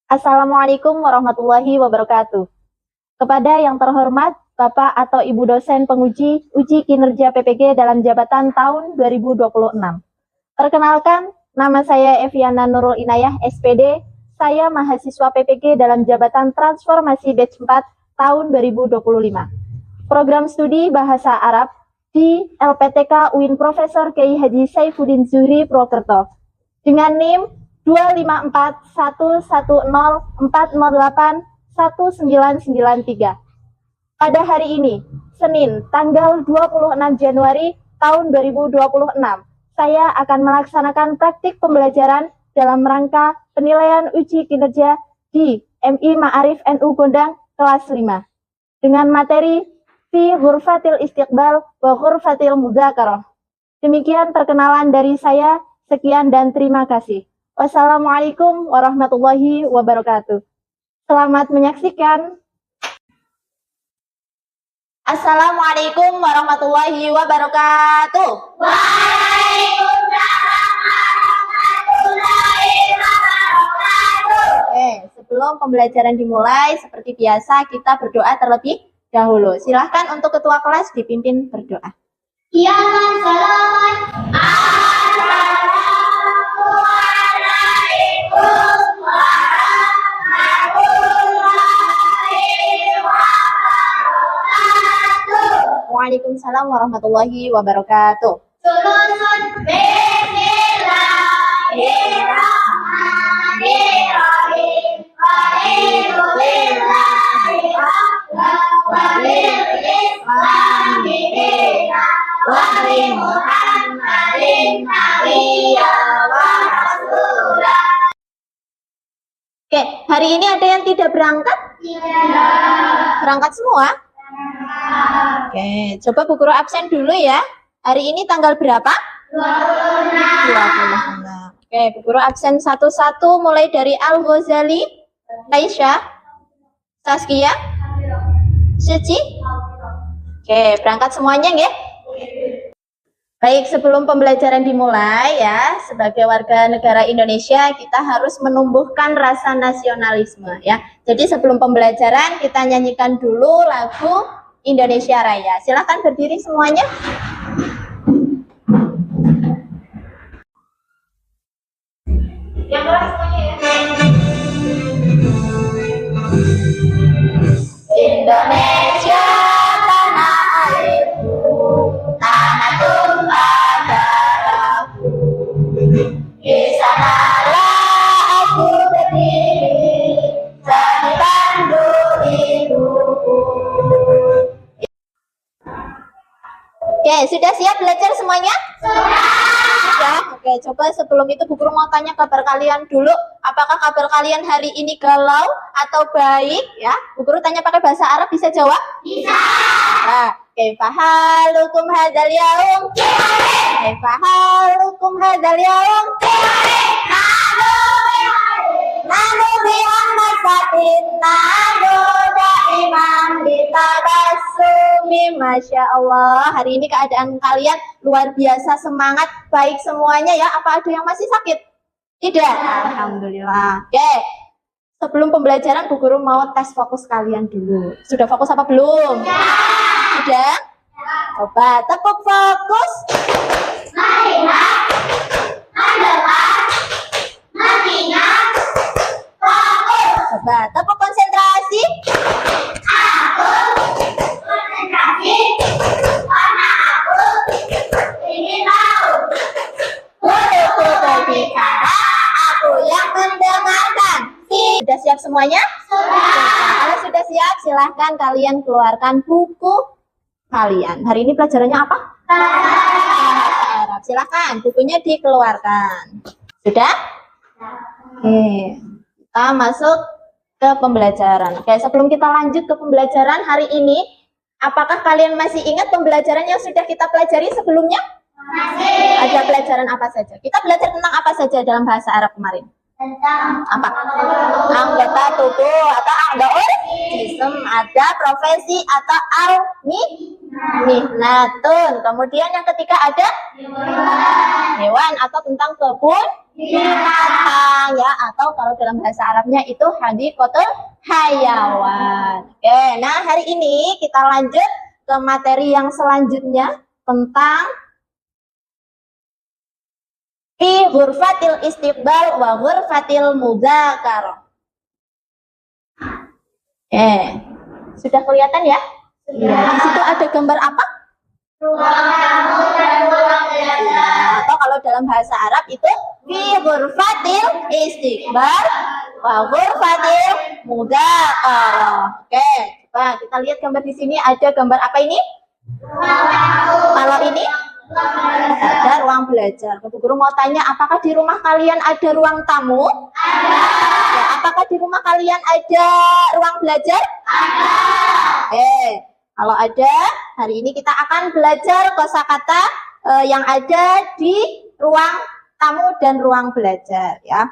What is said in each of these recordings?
Assalamualaikum warahmatullahi wabarakatuh. Kepada yang terhormat Bapak atau Ibu dosen penguji uji kinerja PPG dalam jabatan tahun 2026. Perkenalkan, nama saya Eviana Nurul Inayah, SPD. Saya mahasiswa PPG dalam jabatan transformasi batch 4 tahun 2025. Program studi Bahasa Arab di LPTK UIN Profesor Kiai Haji Saifuddin Zuhri Prokerto dengan NIM 254104084081993. Pada hari ini, Senin, tanggal 26 Januari tahun 2026, saya akan melaksanakan praktik pembelajaran dalam rangka penilaian uji kinerja di MI Ma'arif NU Gondang kelas 5 dengan materi Fi Ghurfatil Istiqbal wa Ghurfatil Mudzakarah. Demikian perkenalan dari saya. Sekian dan terima kasih. Wassalamualaikum warahmatullahi wabarakatuh. Selamat menyaksikan. Assalamualaikum warahmatullahi wabarakatuh. Waalaikumsalam warahmatullahi wabarakatuh. Sebelum pembelajaran dimulai, seperti biasa kita berdoa terlebih dahulu. Silahkan untuk ketua kelas dipimpin berdoa. Ya salaman. Assalamualaikum warahmatullahi wabarakatuh. Waalaikumsalam warahmatullahi wabarakatuh. Sulusun bismillahirrahmanirrahim. Wa'idzulillahi wa'alil islami dina wa'li Muhammadin nabiyya wa rasulah. Oke, hari ini ada yang tidak berangkat? Tidak. Berangkat semua? Oke, coba Bu Guru absen dulu ya. Hari ini tanggal berapa? 26. Oke, Bu Guru absen satu-satu mulai dari Al-Ghazali, Aisyah, Saskia, Suci. Oke, berangkat semuanya ya. Baik, sebelum pembelajaran dimulai ya, sebagai warga negara Indonesia kita harus menumbuhkan rasa nasionalisme ya. Jadi sebelum pembelajaran kita nyanyikan dulu lagu Indonesia Raya. Silahkan berdiri semuanya. Yang keras semuanya ya. Indonesia tanah airku, tanah tumpah darahku. Di sanalah aku berdiri, jadi pandu ibuku. Oke, sudah siap belajar semuanya? Sudah. Oke, coba sebelum itu Bu Guru mau tanya kabar kalian dulu. Apakah kabar kalian hari ini galau atau baik? Ya, Bu Guru tanya pakai bahasa Arab, bisa jawab? Bisa. Nah, kaifa halukum hadzal yaum? Kaifa halukum hadzal yaum? Nanu bi ahmasatin nanu daimam bitabassumi. Masya Allah, hari ini keadaan kalian luar biasa semangat, baik semuanya ya. Apa ada yang masih sakit? Tidak? Alhamdulillah. Oke, sebelum pembelajaran Bu Guru mau tes fokus kalian dulu. Sudah fokus apa belum? Sudah? Coba tepuk fokus. Melihat, mendengar, mengingat, fokus. Coba tepuk konsentrasi. Aku konsentrasi karena aku ingin tahu. Guruku berbicara, aku yang mendengarkan. Sudah siap semuanya? Kalau sudah siap, silahkan kalian keluarkan buku kalian. Hari ini pelajarannya apa? Bahasa Arab. Silahkan, bukunya dikeluarkan. Sudah? Oke, kita masuk ke pembelajaran. Oke, sebelum kita lanjut ke pembelajaran hari ini, apakah kalian masih ingat pembelajaran yang sudah kita pelajari sebelumnya? Masih. Ada pelajaran apa saja? Kita belajar tentang apa saja dalam bahasa Arab kemarin? Tentang Apa? Anggota tubuh atau a'dha'ul jism, ada profesi atau mihnatun. Kemudian yang ketiga ada hewan atau tentang kebun binatang ya, atau kalau dalam bahasa Arabnya itu hadikotul hayawan. Oke, nah hari ini kita lanjut ke materi yang selanjutnya tentang fi ghurfatil istiqbal wa ghurfatil mudzakarah. Sudah kelihatan ya? Iya. Di situ ada gambar apa? Ruang tamu dan ruang belajar. Atau kalau dalam bahasa Arab itu fi ghurfatil istiqbal wa ghurfatil mudzakarah. Oke, coba kita lihat gambar di sini, ada gambar apa ini? Kalau ini ada ruang belajar. Bu Guru mau tanya, apakah di rumah kalian ada ruang tamu? Ada. Ya, apakah di rumah kalian ada ruang belajar? Ada. Kalau ada, hari ini kita akan belajar kosakata yang ada di ruang tamu dan ruang belajar ya.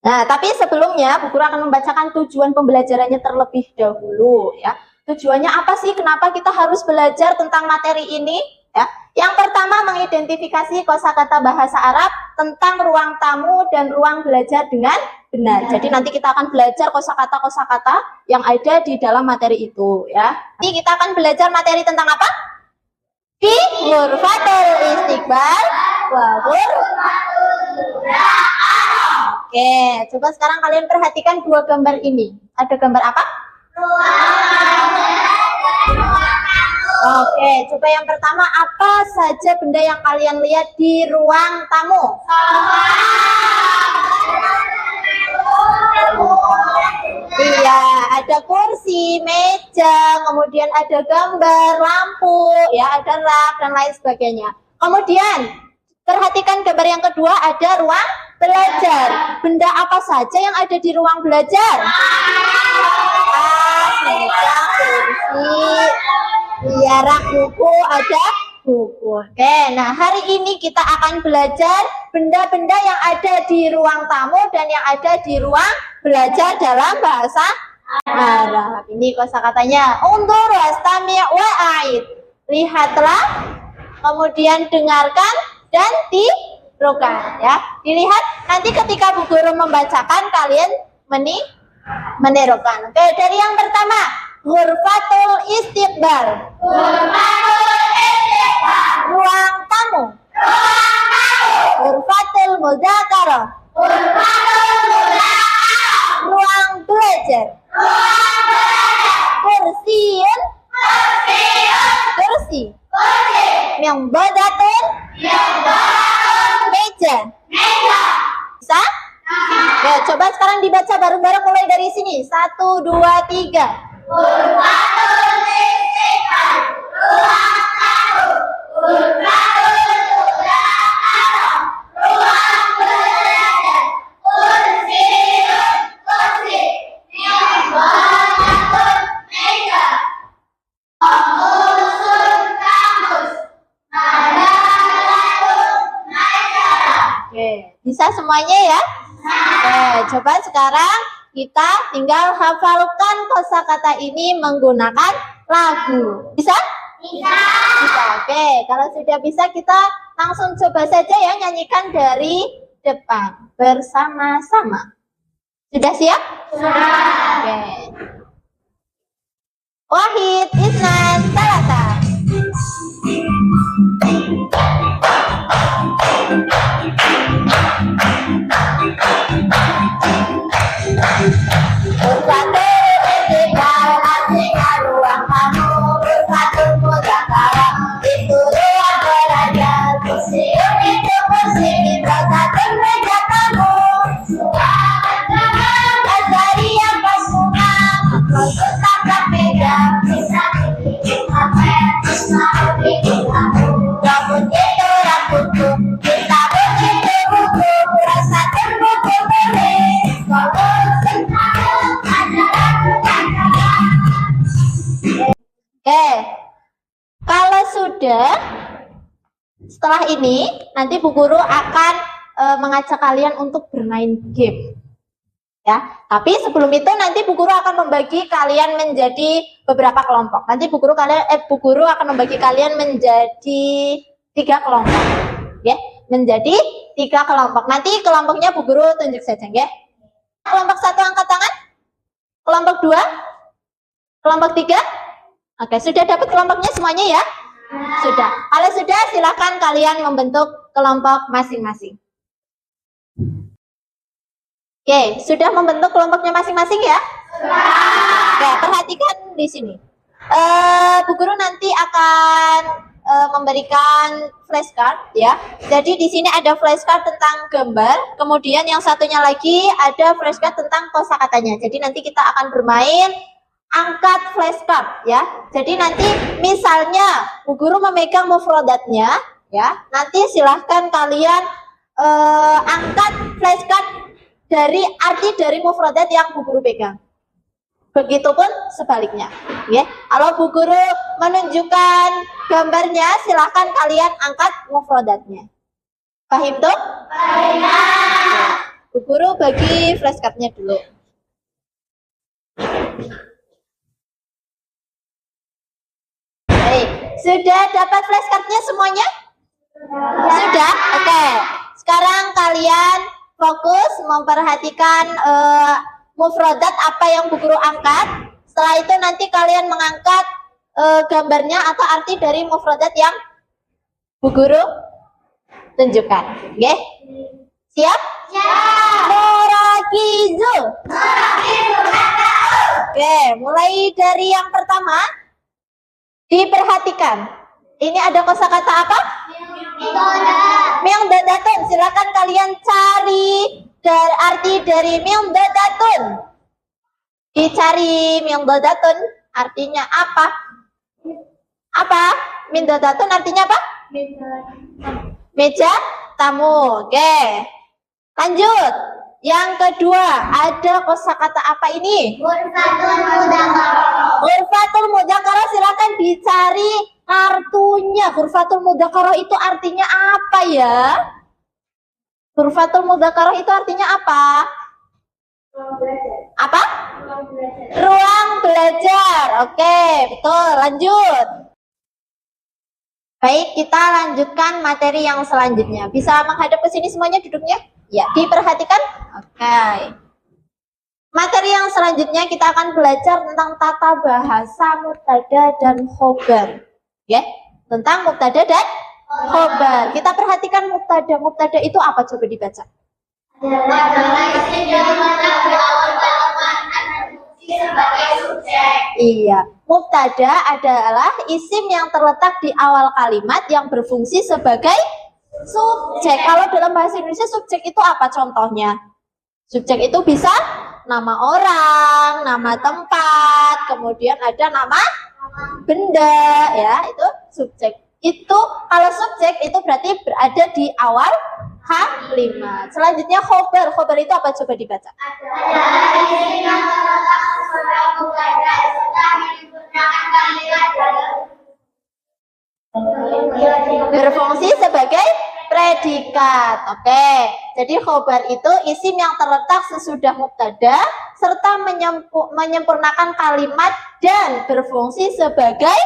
Nah, tapi sebelumnya Bu Guru akan membacakan tujuan pembelajarannya terlebih dahulu ya. Tujuannya apa sih? Kenapa kita harus belajar tentang materi ini? Ya. Yang pertama, mengidentifikasi kosakata bahasa Arab tentang ruang tamu dan ruang belajar dengan benar. Jadi nanti kita akan belajar kosakata-kosakata yang ada di dalam materi itu. Ya. Nanti kita akan belajar materi tentang apa? Fi ghurfatil istiqbal wa ghurfatil mudzakarah. Oke, coba sekarang kalian perhatikan dua gambar ini. Ada gambar apa? Oke, coba yang pertama, apa saja benda yang kalian lihat di ruang tamu? Iya, ada kursi, meja, kemudian ada gambar, lampu, ya, ada rak dan lain sebagainya. Kemudian perhatikan gambar yang kedua, ada ruang belajar. Benda apa saja yang ada di ruang belajar? Meja, kursi, ya, rak buku, ada buku. Oke, nah hari ini kita akan belajar benda-benda yang ada di ruang tamu dan yang ada di ruang belajar dalam bahasa Arab. Ini kosakatanya. Undur wastami' wa'id. Lihatlah, kemudian dengarkan dan tirukan ya. Dilihat, nanti ketika Bu Guru membacakan kalian menirukan. Oke, dari yang pertama, ghurfatul istiqbal. Ruang tamu. Ghurfatul mudzakarah. Ruang belajar. Kursiun. Kursi. Mimbadatun. Meja. Bisa? Ya, coba sekarang dibaca bareng-bareng mulai dari sini. 1, 2, 3. Ghurfatul istiqbal. Ruang tamu. Ghurfatul mudzakarah. Ruang belajar. Kursiun. Kursi. Mimbadatun. Meja. Kamusun. Kamus. Madaratun. Majalah. Oke, bisa semuanya ya? Oke, coba sekarang kita tinggal hafalkan kosakata ini menggunakan lagu. Bisa? Bisa. Bisa. Oke, kalau sudah bisa kita langsung coba saja ya nyanyikan dari depan bersama-sama. Sudah siap? Sudah. Oke. Wahid, Isnan, Salasa. Ghurfatul istiqbal, artinya ruang tamu. Ghurfatul mudzakarah, itu ruang belajar. Kursiun itu kursi, mimbadatun meja kamu. Azari apa semua, maksud tapak meja. Bisa bikin HP, bisa bikin kamu. Rambut itu rambutku, kita begitu buku. Rasa buku milik, Oke, kalau sudah, setelah ini nanti Bu Guru akan mengajak kalian untuk bermain game. Ya, tapi sebelum itu nanti Bu Guru akan membagi kalian menjadi beberapa kelompok. Nanti Bu Guru akan membagi kalian menjadi 3 kelompok. Ya, menjadi 3 kelompok. Nanti kelompoknya Bu Guru tunjuk saja, ya. Kelompok 1 angkat tangan. Kelompok 2. Kelompok 3. Oke, sudah dapat kelompoknya semuanya ya? Sudah. Kalau sudah, silakan kalian membentuk kelompok masing-masing. Oke, sudah membentuk kelompoknya masing-masing ya? Oke, perhatikan di sini. Bu Guru nanti akan memberikan flashcard ya. Jadi di sini ada flashcard tentang gambar, kemudian yang satunya lagi ada flashcard tentang kosakatanya. Jadi nanti kita akan bermain angkat flashcard ya. Jadi nanti misalnya Bu Guru memegang mufradatnya ya, nanti silahkan kalian angkat flashcard dari arti dari mufradat yang Bu Guru pegang. Begitupun sebaliknya, ya. Kalau Bu Guru menunjukkan gambarnya, silahkan kalian angkat mufradatnya. Paham tuh? Paham. Bu Guru bagi flashcardnya dulu. Baik, sudah dapat flashcardnya semuanya? Sudah? Oke. Sekarang kalian fokus memperhatikan mufradat apa yang Bu Guru angkat. Setelah itu nanti kalian mengangkat gambarnya atau arti dari mufradat yang Bu Guru tunjukkan. Oke? Siap? Siap. Murakizu. Oke, mulai dari yang pertama. Diperhatikan. Ini ada kosakata apa? Mi'dadatun. Silakan kalian cari arti dari mi'dadatun. Dicari mi'dadatun artinya apa? Apa? Mi'dadatun artinya apa? Meja tamu. Oke. Lanjut. Yang kedua, ada kosakata apa ini? Ghurfatul mudzakarah. Ghurfatul mudzakarah, silakan dicari artinya. Ghurfatul mudzakarah itu artinya apa ya? Ghurfatul mudzakarah itu artinya apa? Apa? Ruang belajar. Oke, betul. Lanjut. Baik, kita lanjutkan materi yang selanjutnya. Bisa menghadap ke sini semuanya duduknya? Ya, diperhatikan. Oke. Materi yang selanjutnya kita akan belajar tentang tata bahasa mubtada dan khobar. Ya, tentang mubtada dan khobar. Kita perhatikan mubtada. Mubtada itu apa? Coba dibaca. Iya, mubtada adalah isim yang terletak di awal kalimat yang berfungsi sebagai subjek. Kalau dalam bahasa Indonesia subjek itu apa contohnya? Subjek itu bisa nama orang, nama tempat, kemudian ada nama benda, ya, itu subjek. Itu kalau subjek itu berarti berada di awal kalimat. Selanjutnya khobar. Khobar itu apa? Coba dibaca. Adalah isim yang terletak sebagai mubtada serta menggunakan kalimat berfungsi sebagai predikat. Oke. Jadi khobar itu isim yang terletak sesudah mubtada serta menyempurnakan kalimat dan berfungsi sebagai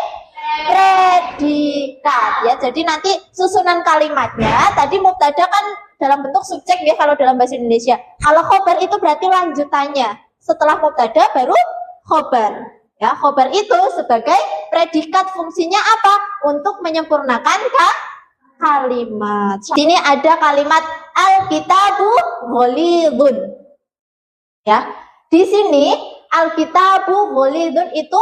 predikat ya. Jadi nanti susunan kalimatnya tadi mubtada kan dalam bentuk subjek ya kalau dalam bahasa Indonesia. Kalau khobar itu berarti lanjutannya. Setelah mubtada baru khobar. Ya, khobar itu sebagai predikat, fungsinya apa? Untuk menyempurnakan kalimat. Sini ada kalimat al-kitabu ghalidun. Ya. Di sini al-kitabu ghalidun itu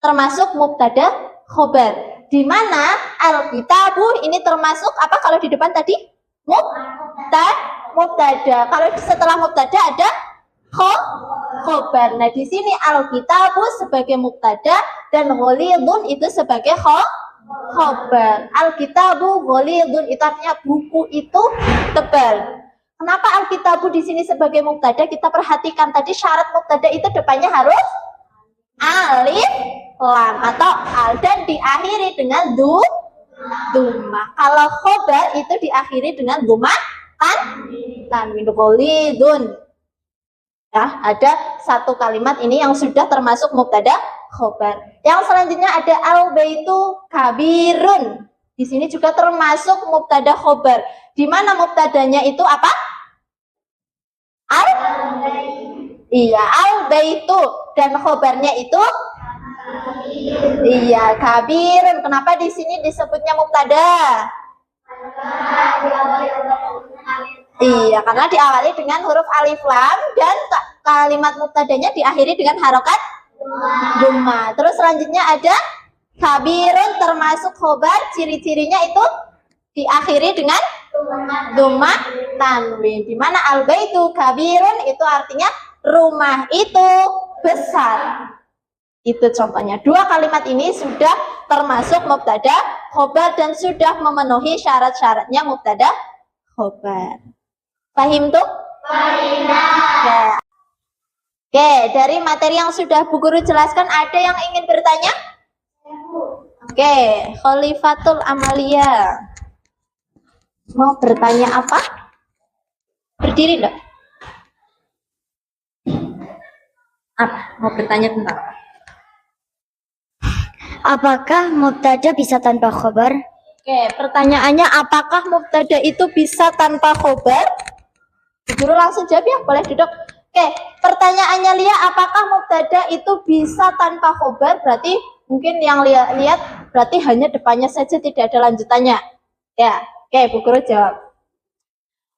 termasuk mubtada khobar. Di mana al-kitabu ini termasuk apa kalau di depan tadi? Mubtada. Kalau setelah mubtada ada khobar. Nah, di sini al-kitabu sebagai mubtada dan ghalidun itu sebagai khobar. Al-kitabu ghalidun itu artinya buku itu tebal. Kenapa al-kitabu di sini sebagai mubtada? Kita perhatikan tadi syarat mubtada itu depannya harus alif lam atau al dan diakhiri dengan dhammah. Kalau khobar itu diakhiri dengan dhammah tanwin ghalidun. Ya, ada satu kalimat ini yang sudah termasuk mubtada khobar. Yang selanjutnya ada al-baitu kabirun. Di sini juga termasuk mubtada khobar. Di mana mubtadanya itu apa? Al? Iya, al-baitu. Dan khobarnya itu? Iya, kabirun. Kenapa di sini disebutnya mubtada? Iya, karena diawali dengan huruf alif lam dan kalimat mubtadanya diakhiri dengan harokat dhamma. Terus selanjutnya ada kabirun termasuk khobar, ciri-cirinya itu diakhiri dengan dhamma tanwin. Di mana al-baitu kabirun itu artinya rumah itu besar. Itu contohnya. Dua kalimat ini sudah termasuk mubtada khobar dan sudah memenuhi syarat-syaratnya mubtada khobar. Pahim tuh? Pahim. Oke, dari materi yang sudah Bu Guru jelaskan, ada yang ingin bertanya? Oke, Khalifatul Amalia. Mau bertanya apa? Berdiri dong. Apa? Mau bertanya tentang apa? Apakah mubtada bisa tanpa khobar? Oke, pertanyaannya apakah mubtada itu bisa tanpa khobar? Bu Guru langsung jawab ya, boleh duduk. Oke, pertanyaannya Lia, apakah mubtada itu bisa tanpa khobar? Berarti mungkin yang lihat berarti hanya depannya saja, tidak ada lanjutannya. Ya, oke, Bu Guru jawab.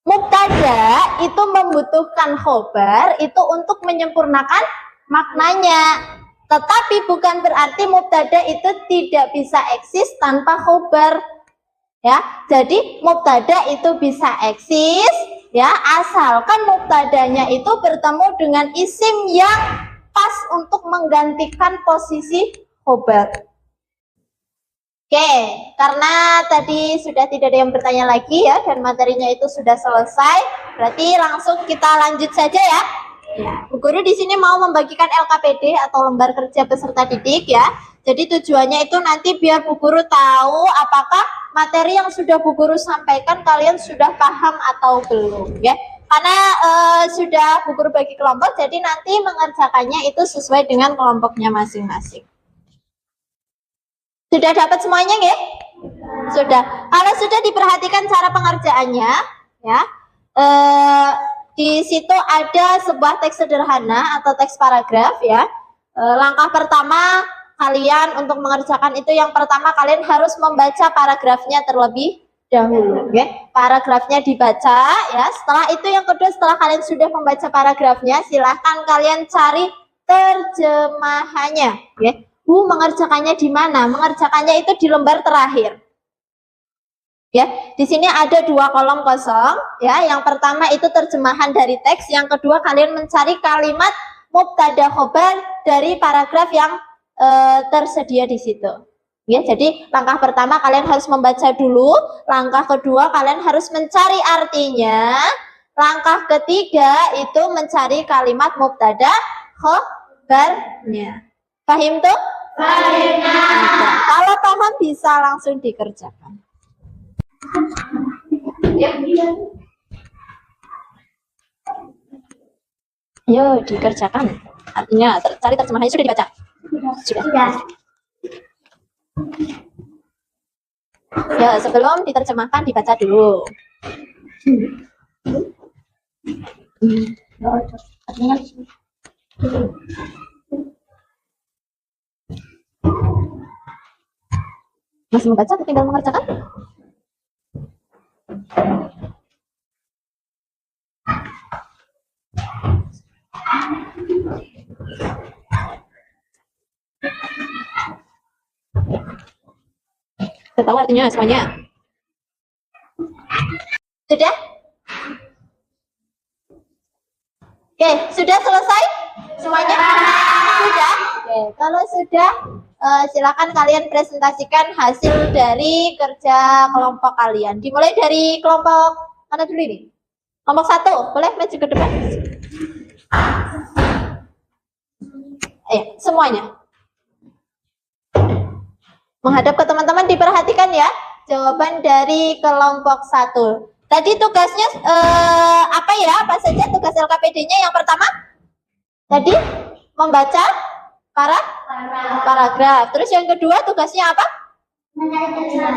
Mubtada itu membutuhkan khobar itu untuk menyempurnakan maknanya. Tetapi bukan berarti mubtada itu tidak bisa eksis tanpa khobar. Ya, jadi mubtada itu bisa eksis ya, asalkan mubtadanya itu bertemu dengan isim yang pas untuk menggantikan posisi khobar. Oke, karena tadi sudah tidak ada yang bertanya lagi ya, dan materinya itu sudah selesai, berarti langsung kita lanjut saja ya. Ya, Bu Guru di sini mau membagikan LKPD atau lembar kerja peserta didik ya. Jadi tujuannya itu nanti biar Bu Guru tahu apakah materi yang sudah Bu Guru sampaikan kalian sudah paham atau belum ya. Karena sudah Bu Guru bagi kelompok, jadi nanti mengerjakannya itu sesuai dengan kelompoknya masing-masing. Sudah dapat semuanya ya? Sudah. Kalau sudah diperhatikan cara pengerjaannya ya. Di situ ada sebuah teks sederhana atau teks paragraf ya. Langkah pertama kalian untuk mengerjakan itu, yang pertama kalian harus membaca paragrafnya terlebih dahulu ya. Paragrafnya dibaca ya. Setelah itu yang kedua, setelah kalian sudah membaca paragrafnya, silahkan kalian cari terjemahannya ya. Bu, mengerjakannya di mana? Mengerjakannya itu di lembar terakhir. Ya, di sini ada dua kolom kosong ya. Yang pertama itu terjemahan dari teks, yang kedua kalian mencari kalimat mubtada khobar dari paragraf yang tersedia di situ. Ya, jadi langkah pertama kalian harus membaca dulu, langkah kedua kalian harus mencari artinya, langkah ketiga itu mencari kalimat mubtada khobarnya. Paham tuh? Paham. Kalau paham bisa langsung dikerjakan. Yo, dikerjakan. Artinya cari terjemahannya sudah dibaca. Sudah. Ya, sebelum diterjemahkan dibaca dulu. Masih membaca atau tinggal mengerjakan? Sudah tahu artinya semuanya? Sudah? Oke, sudah selesai semuanya? Sudah? Oke, kalau sudah silakan kalian presentasikan hasil dari kerja kelompok kalian. Dimulai dari kelompok mana dulu ini? Kelompok 1, boleh maju ke depan? Ayo, semuanya. Menghadap ke teman-teman, diperhatikan ya jawaban dari kelompok 1. Tadi tugasnya apa ya? Apa saja tugas LKPD-nya? Yang pertama tadi membaca paragraf. Terus yang kedua tugasnya apa?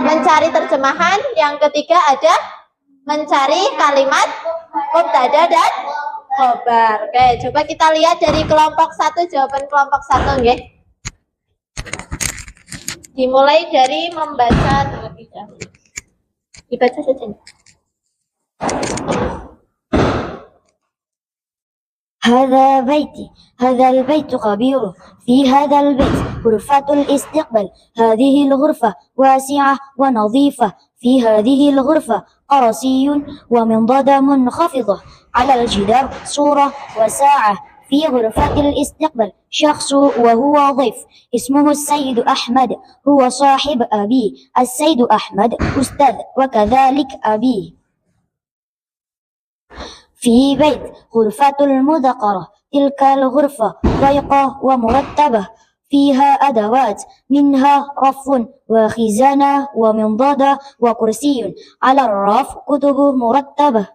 Mencari terjemahan. Yang ketiga ada mencari kalimat mubtada dan khobar. Oke, coba kita lihat dari kelompok 1, jawaban kelompok 1, nggih. Dimulai dari membaca terlebih dahulu. Dibaca saja. هذا البيت كبير. في هذا البيت غرفة الاستقبال. هذه الغرفة واسعة ونظيفة. في هذه الغرفة قرصي ومنضدة منخفضة. على الجدار صورة وساعة. في غرفة الاستقبال شخص وهو ضيف اسمه السيد أحمد. هو صاحب أبي. السيد أحمد أستاذ وكذلك أبيه. في بيت غرفة المذاكرة. تلك الغرفة ضيقة ومرتبة. فيها أدوات منها رف وخزانة ومنضدة وكرسي. على الرف كتب مرتبة.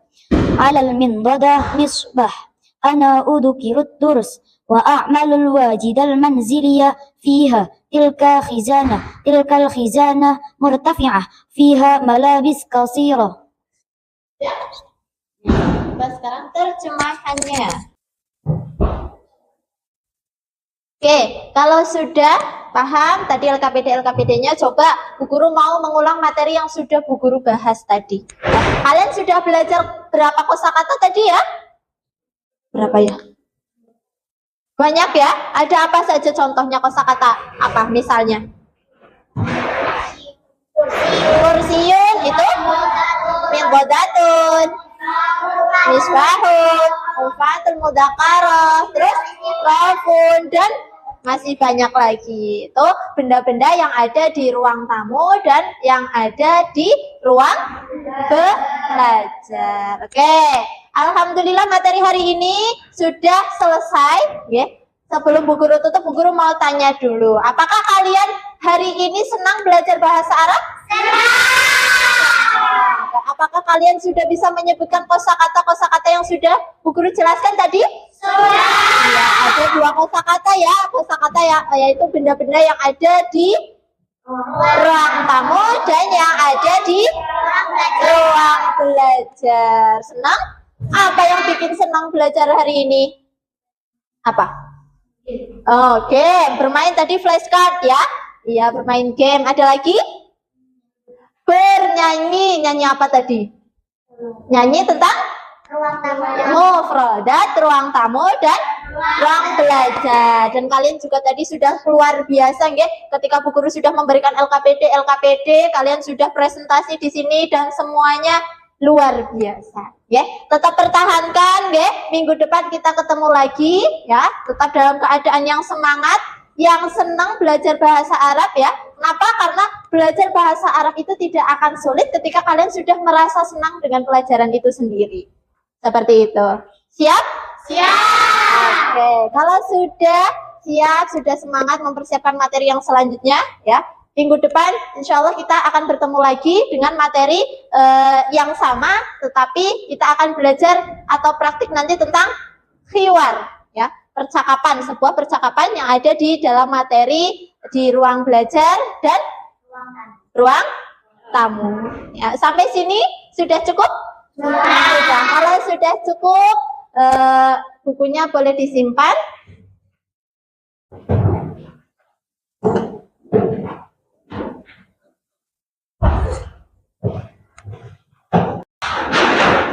على المنضدة مصباح. أنا أذكر الدرس وأعمل الواجب المنزلية فيها. تلك الخزانة مرتفعة. فيها ملابس قصيرة. Sekarang terjemahannya. Oke, kalau sudah paham tadi LKPD-nya, coba Bu Guru mau mengulang materi yang sudah Bu Guru bahas tadi. Kalian sudah belajar berapa kosakata tadi ya? Berapa ya? Banyak ya? Ada apa saja contohnya kosakata? Apa misalnya? Kursiyun itu minggodatun, misbahun, ufatul mudzakarah, terus rafun, dan masih banyak lagi. Itu benda-benda yang ada di ruang tamu dan yang ada di ruang belajar. Oke, alhamdulillah materi hari ini sudah selesai. Sebelum Bu Guru tutup, Bu Guru mau tanya dulu, apakah kalian hari ini senang belajar bahasa Arab? Apakah kalian sudah bisa menyebutkan kosakata yang sudah Bu Guru jelaskan tadi? Sudah. Ya, ada 2 kosakata ya. Kosakata yaitu benda-benda yang ada di ruang tamu dan yang ada di ruang belajar. Senang? Apa yang bikin senang belajar hari ini? Apa? Oh, game. Bermain tadi flashcard ya? Iya, bermain game. Ada lagi? Bernyanyi. Nyanyi apa tadi? Nyanyi tentang Ruang tamu. mufradat, ruang tamu dan ruang belajar. Dan kalian juga tadi sudah luar biasa nggih, ketika Bu Guru sudah memberikan LKPD, kalian sudah presentasi di sini dan semuanya luar biasa. Tetap pertahankan nggih. Minggu depan kita ketemu lagi ya. Tetap dalam keadaan yang semangat, yang senang belajar bahasa Arab ya. Kenapa? Karena belajar bahasa Arab itu tidak akan sulit ketika kalian sudah merasa senang dengan pelajaran itu sendiri. Seperti itu. Siap? Siap. Oke, kalau sudah siap, sudah semangat mempersiapkan materi yang selanjutnya ya. Minggu depan insya Allah kita akan bertemu lagi dengan materi yang sama, tetapi kita akan belajar atau praktik nanti tentang khiwar ya. Sebuah percakapan yang ada di dalam materi di ruang belajar dan ruang tamu. Ya, sampai sini sudah cukup? Sudah. Kalau sudah cukup, bukunya boleh disimpan.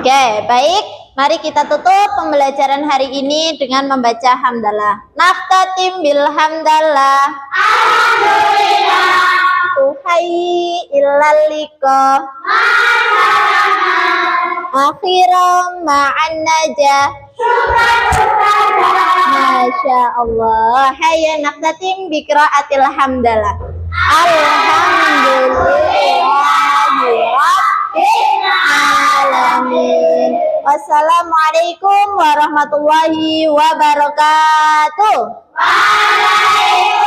Oke, baik. Mari kita tutup pembelajaran hari ini dengan membaca hamdalah. Naftatim bil hamdalah. Alhamdulillah. Tuhai illal liqa. Akhiram ma'an najah. Masya Allah. Hayya naftatim bi qiraatil hamdalah. Alhamdulillahi rabbil alamin. Wassalamualaikum warahmatullahi wabarakatuh. Waalaikumsalam.